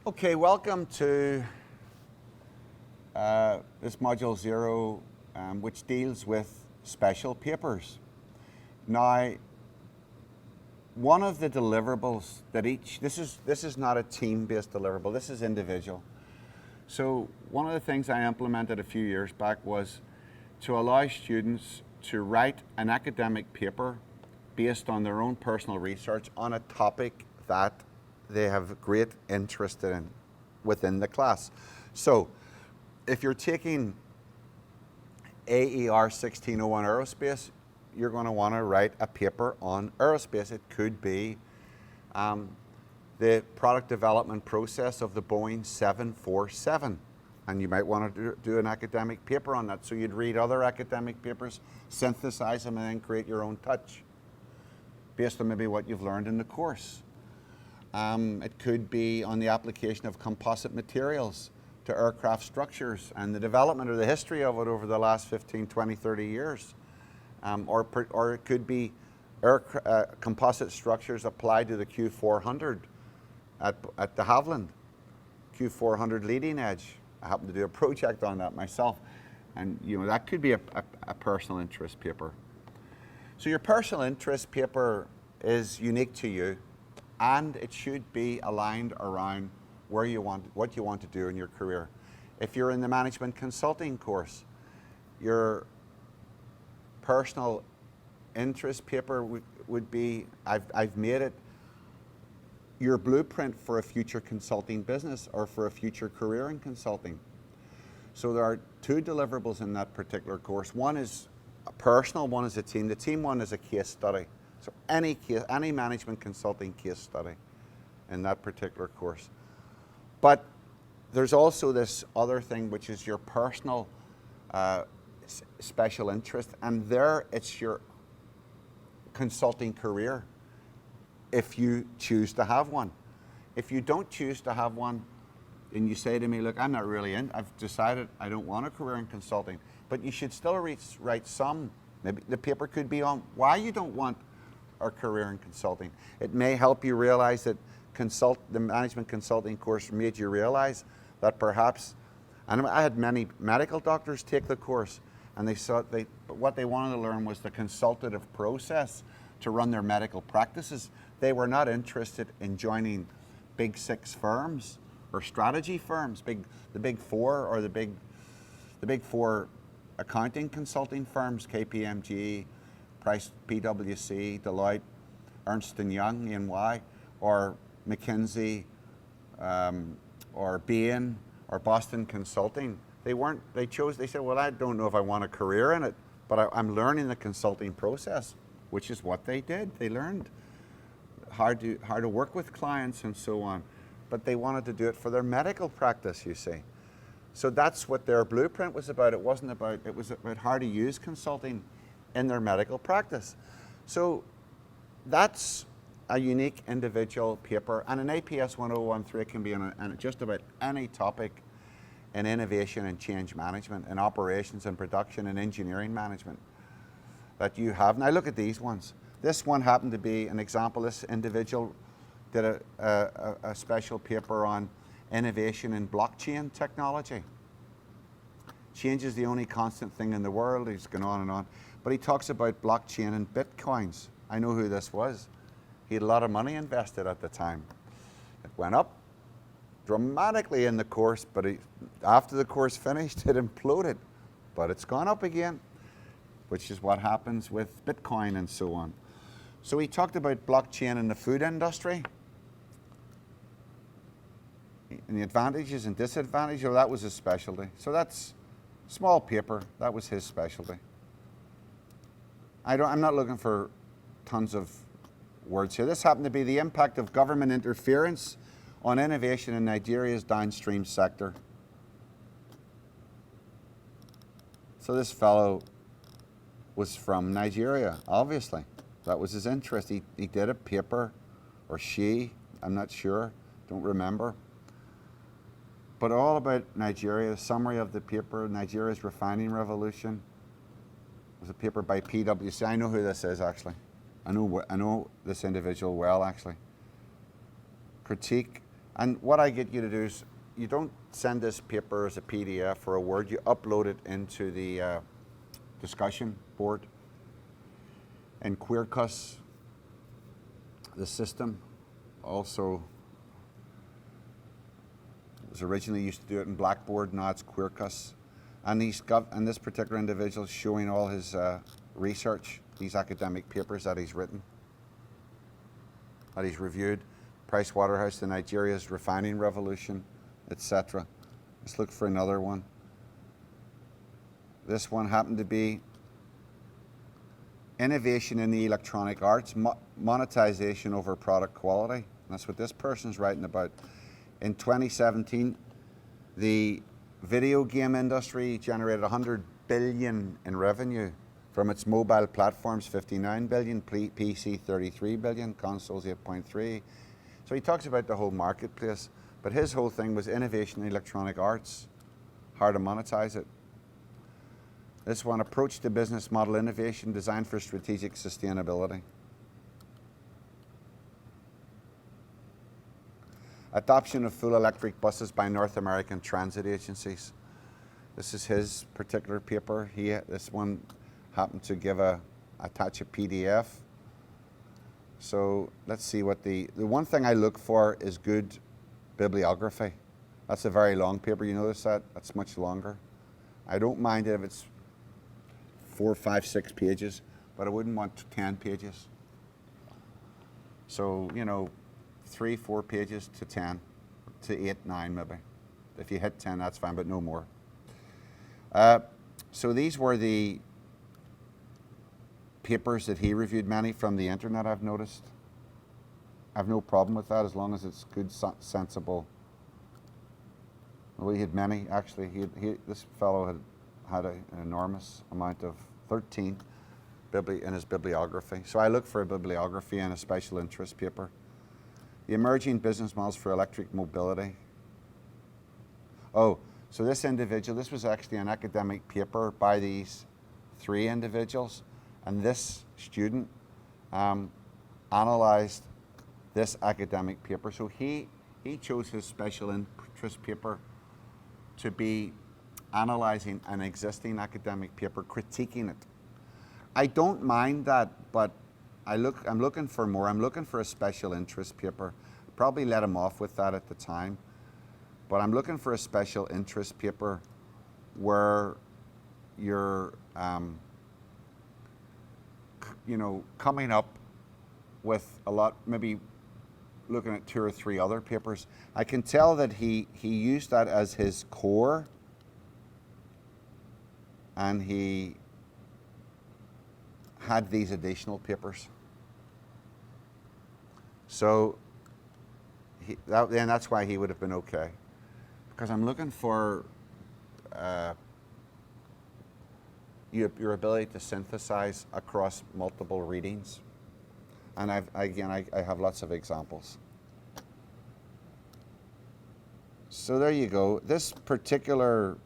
Okay, welcome to this Module 0, which deals with special papers. Now, one of the deliverables that this is not a team-based deliverable, this is individual. So one of the things I implemented a few years back was to allow students to write an academic paper based on their own personal research on a topic that they have great interest in within the class. So if you're taking AER 1601 aerospace, you're going to want to write a paper on aerospace. It could be the product development process of the Boeing 747, and you might want to do an academic paper on that. So you'd read other academic papers, synthesize them, and then create your own touch based on maybe what you've learned in the course. It could be on the application of composite materials to aircraft structures and the development or the history of it over the last 15, 20, 30 years. Or it could be composite structures applied to the Q400 at de Havilland, Q400 leading edge. I happen to do a project on that myself. And that could be a personal interest paper. So your personal interest paper is unique to you, and it should be aligned around what you want to do in your career. If you're in the management consulting course, your personal interest paper would be, I've made it your blueprint for a future consulting business or for a future career in consulting. So there are two deliverables in that particular course. One is a personal, one is a team. The team one is a case study. So any management consulting case study in that particular course. But there's also this other thing, which is your personal special interest, and there it's your consulting career if you choose to have one. If you don't choose to have one, and you say to me, look, I'm not really in, I've decided I don't want a career in consulting, but you should still write some. Maybe the paper could be on why you don't want a career in consulting. It may help you realize that the management consulting course made you realize that perhaps, and I had many medical doctors take the course, and what they wanted to learn was the consultative process to run their medical practices. They were not interested in joining big six firms or strategy firms, the big four or the big four accounting consulting firms, KPMG, Price, PwC, Deloitte, Ernst & Young, EY, or McKinsey, or Bain, or Boston Consulting. They said, well, I don't know if I want a career in it, but I'm learning the consulting process, which is what they did. They learned how to work with clients and so on, but they wanted to do it for their medical practice, you see. So that's what their blueprint was about. It was about how to use consulting in their medical practice. So that's a unique individual paper, and an APS 1013 can be on just about any topic in innovation and change management, in operations and production and engineering management that you have. Now look at these ones. This one happened to be an example. This individual did a special paper on innovation in blockchain technology. Change is the only constant thing in the world. He's gone on and on. But he talks about blockchain and bitcoins. I know who this was. He had a lot of money invested at the time. It went up dramatically in the course, but after the course finished, it imploded. But it's gone up again, which is what happens with Bitcoin and so on. So he talked about blockchain in the food industry and the advantages and disadvantages. Well, that was his specialty. So that's small paper. That was his specialty. I'm not looking for tons of words here. This happened to be the impact of government interference on innovation in Nigeria's downstream sector. So this fellow was from Nigeria, obviously. That was his interest. He did a paper, or she, I'm not sure, don't remember. But all about Nigeria, the summary of the paper, Nigeria's refining revolution. It was a paper by PwC. I know who this is, actually. I know this individual well, actually. Critique And what I get you to do is, you don't send this paper as a PDF or a Word, you upload it into the discussion board. And Quercus, the system, also was originally used to do it in Blackboard, now it's Quercus. And this particular individual is showing all his research, these academic papers that he's written, that he's reviewed. Price Waterhouse, the Nigeria's refining revolution, etc. Let's look for another one. This one happened to be innovation in the electronic arts, monetization over product quality. That's what this person's writing about. In 2017, the video game industry generated 100 billion in revenue from its mobile platforms, 59 billion, PC 33 billion, consoles 8.3. So he talks about the whole marketplace, but his whole thing was innovation in electronic arts, how to monetize it. This one, approach to business model innovation designed for strategic sustainability. Adoption of full electric buses by North American transit agencies. This is his particular paper. This one happened to attach a PDF. So let's see what the one thing I look for is good bibliography. That's a very long paper, you notice that? That's much longer. I don't mind if it's 4, 5, 6 pages, but I wouldn't want 10 pages. So, 3, 4 pages to 10, to 8, 9 maybe. If you hit 10, that's fine, but no more. So these were the papers that he reviewed, many from the internet, I've noticed. I have no problem with that as long as it's good, sensible. Well, he had many, actually. This fellow had an enormous amount of 13 in his bibliography. So I look for a bibliography and a special interest paper. The emerging business models for electric mobility. Oh, so this was actually an academic paper by these 3 individuals. And this student analyzed this academic paper. So he chose his special interest paper to be analyzing an existing academic paper, critiquing it. I don't mind that, but I'm looking for more. I'm looking for a special interest paper. Probably let him off with that at the time. But I'm looking for a special interest paper where you're coming up with a lot, maybe looking at 2 or 3 other papers. I can tell that he used that as his core, and he had these additional papers. So that's why he would have been okay. Because I'm looking for your ability to synthesize across multiple readings. And I have lots of examples. So there you go. This particular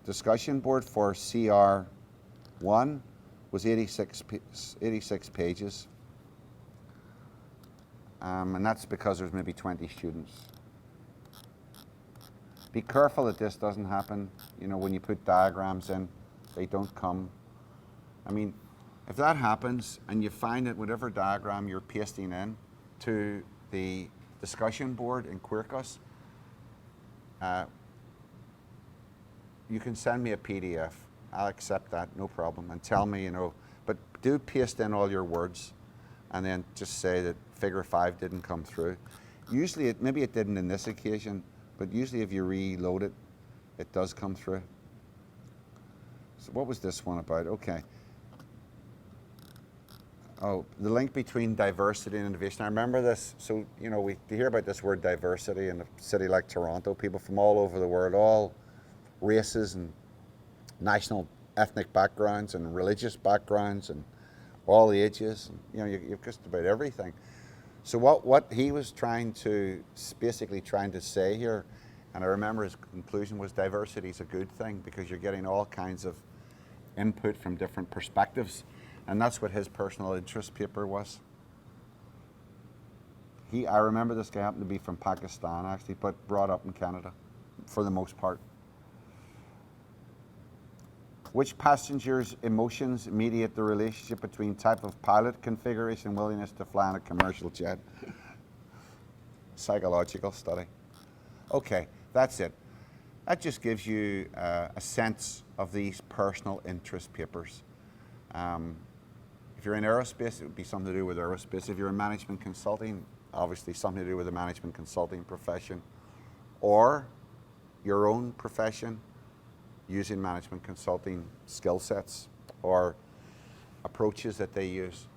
discussion board for CR1 was 86 pages. And that's because there's maybe 20 students. Be careful that this doesn't happen. When you put diagrams in, they don't come. I mean, if that happens and you find that whatever diagram you're pasting in to the discussion board in Quercus, you can send me a PDF. I'll accept that, no problem, and tell me, but do paste in all your words and then just say that figure 5 didn't come through. Usually, maybe it didn't in this occasion, but usually if you reload it, it does come through. So what was this one about? Okay. Oh, the link between diversity and innovation. I remember this. So, we hear about this word diversity in a city like Toronto, people from all over the world, all races and national ethnic backgrounds and religious backgrounds and all ages. And, you've just about everything. So what he was basically trying to say here, and I remember his conclusion was diversity is a good thing because you're getting all kinds of input from different perspectives. And that's what his personal interest paper was. I remember this guy happened to be from Pakistan actually, but brought up in Canada for the most part. Which passenger's emotions mediate the relationship between type of pilot configuration and willingness to fly in a commercial jet? Psychological study. Okay, that's it. That just gives you a sense of these personal interest papers. If you're in aerospace, it would be something to do with aerospace. If you're in management consulting, obviously something to do with the management consulting profession, or your own profession using management consulting skill sets or approaches that they use.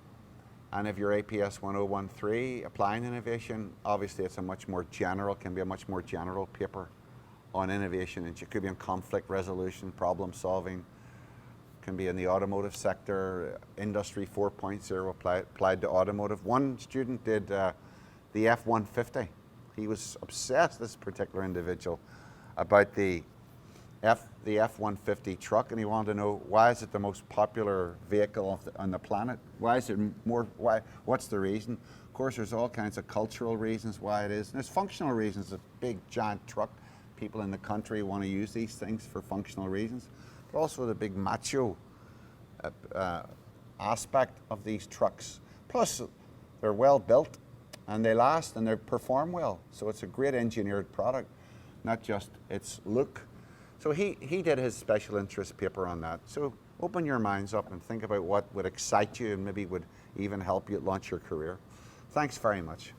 And if you're APS 1013, applying innovation, obviously it's a much more general, can be a much more general paper on innovation. And it could be on conflict resolution, problem solving, can be in the automotive sector, Industry 4.0 applied to automotive. One student did the F-150. He was obsessed, this particular individual, about the F-150 truck, and he wanted to know, why is it the most popular vehicle on the planet? Why is it more, what's the reason? Of course, there's all kinds of cultural reasons why it is, and there's functional reasons. A big, giant truck, people in the country want to use these things for functional reasons, but also the big macho aspect of these trucks. Plus, they're well built, and they last, and they perform well. So it's a great engineered product, not just its look. So he did his special interest paper on that. So open your minds up and think about what would excite you and maybe would even help you launch your career. Thanks very much.